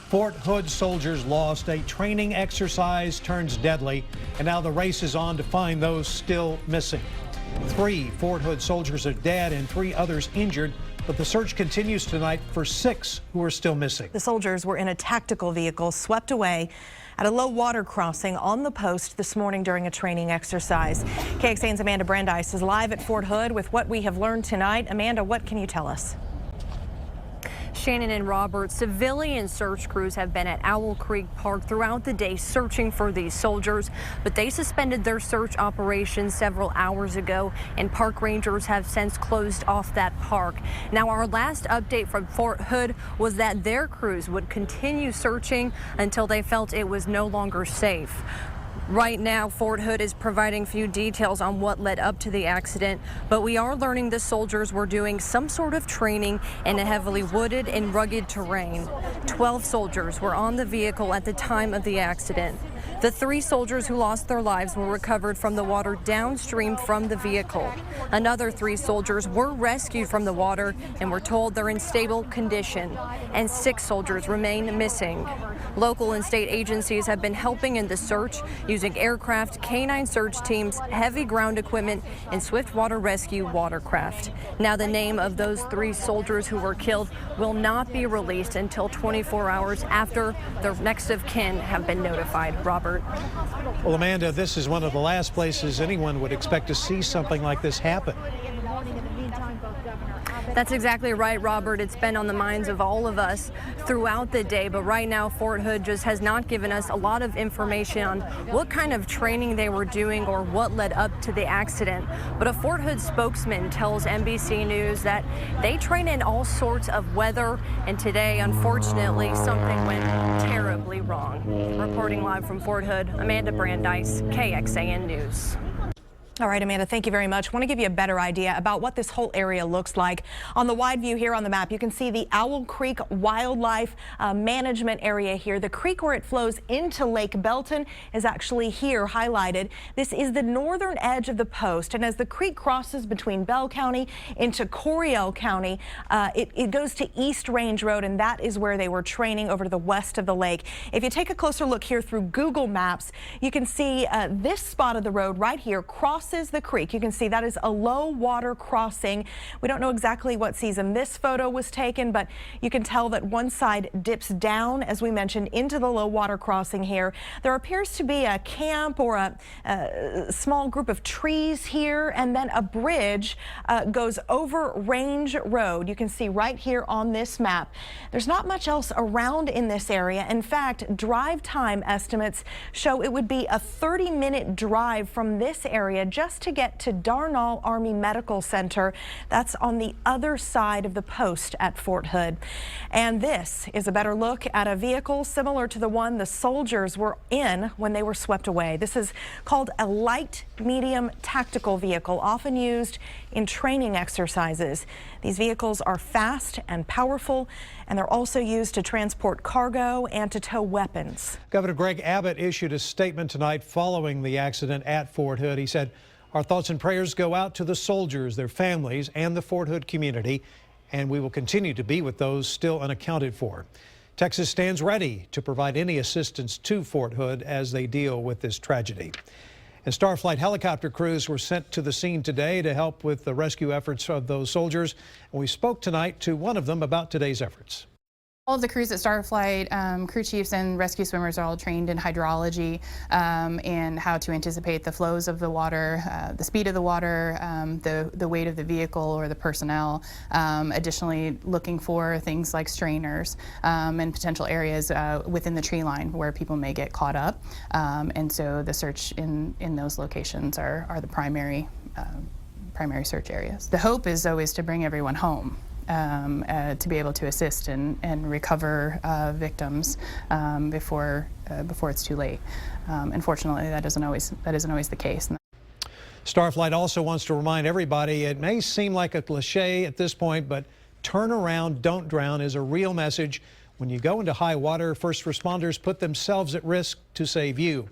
Fort Hood soldiers lost. A training exercise turns deadly, and now the race is on to find those still missing. 3 Fort Hood soldiers are dead and 3 others injured, but the search continues tonight for 6 who are still missing. The soldiers were in a tactical vehicle swept away at a low water crossing on the post this morning during a training exercise. KXAN's Amanda Brandeis is live at Fort Hood with what we have learned tonight. Amanda, what can you tell us? Shannon and Robert, civilian search crews have been at Owl Creek Park throughout the day searching for these soldiers, but they suspended their search operation several hours ago, and park rangers have since closed off that park. Now, our last update from Fort Hood was that their crews would continue searching until they felt it was no longer safe. Right now, Fort Hood is providing few details on what led up to the accident, but we are learning the soldiers were doing some sort of training in a heavily wooded and rugged terrain. 12 soldiers were on the vehicle at the time of the accident. The 3 soldiers who lost their lives were recovered from the water downstream from the vehicle. Another 3 soldiers were rescued from the water and were told they're in stable condition, and 6 soldiers remain missing. Local and state agencies have been helping in the search using aircraft, canine search teams, heavy ground equipment, and swift water rescue watercraft. Now, the name of those 3 soldiers who were killed will not be released until 24 hours after their next of kin have been notified. Robert. Well, Amanda, this is one of the last places anyone would expect to see something like this happen. That's exactly right, Robert. It's been on the minds of all of us throughout the day, but right now Fort Hood just has not given us a lot of information on what kind of training they were doing or what led up to the accident. But a Fort Hood spokesman tells NBC News that they train in all sorts of weather, and today, unfortunately, something went terribly wrong. Reporting live from Fort Hood, Amanda Brandeis, KXAN News. All right, Amanda, thank you very much. I want to give you a better idea about what this whole area looks like. On the wide view here on the map, you can see the Owl Creek Wildlife Management Area here. The creek where it flows into Lake Belton is actually here highlighted. This is the northern edge of the post, and as the creek crosses between Bell County into Coryell County, it goes to East Range Road, and that is where they were training over to the west of the lake. If you take a closer look here through Google Maps, you can see this spot of the road right here crosses the creek. You can see that is a low water crossing. We don't know exactly what season this photo was taken, but you can tell that one side dips down, as we mentioned, into the low water crossing here. There appears to be a camp or a small group of trees here, and then a bridge goes over Range Road. You can see right here on this map. There's not much else around in this area. In fact, drive time estimates show it would be a 30-minute drive from this area just to get to Darnall Army Medical Center. That's on the other side of the post at Fort Hood. And this is a better look at a vehicle similar to the one the soldiers were in when they were swept away. This is called a light medium tactical vehicle, often used in training exercises. These vehicles are fast and powerful, and they're also used to transport cargo and to tow weapons. Governor Greg Abbott issued a statement tonight following the accident at Fort Hood. He said, "Our thoughts and prayers go out to the soldiers, their families, and the Fort Hood community, and we will continue to be with those still unaccounted for." Texas stands ready to provide any assistance to Fort Hood as they deal with this tragedy. And Starflight helicopter crews were sent to the scene today to help with the rescue efforts of those soldiers. And we spoke tonight to one of them about today's efforts. All of the crews at Starflight, crew chiefs and rescue swimmers are all trained in hydrology and how to anticipate the flows of the water, the speed of the water, the weight of the vehicle or the personnel. Additionally, looking for things like strainers and potential areas within the tree line where people may get caught up. And so the search in those locations are the primary search areas. The hope is always to bring everyone home. To be able to assist and recover victims before it's too late. Unfortunately, that isn't always the case. Starflight also wants to remind everybody, it may seem like a cliche at this point, but turn around, don't drown is a real message. When you go into high water, first responders put themselves at risk to save you.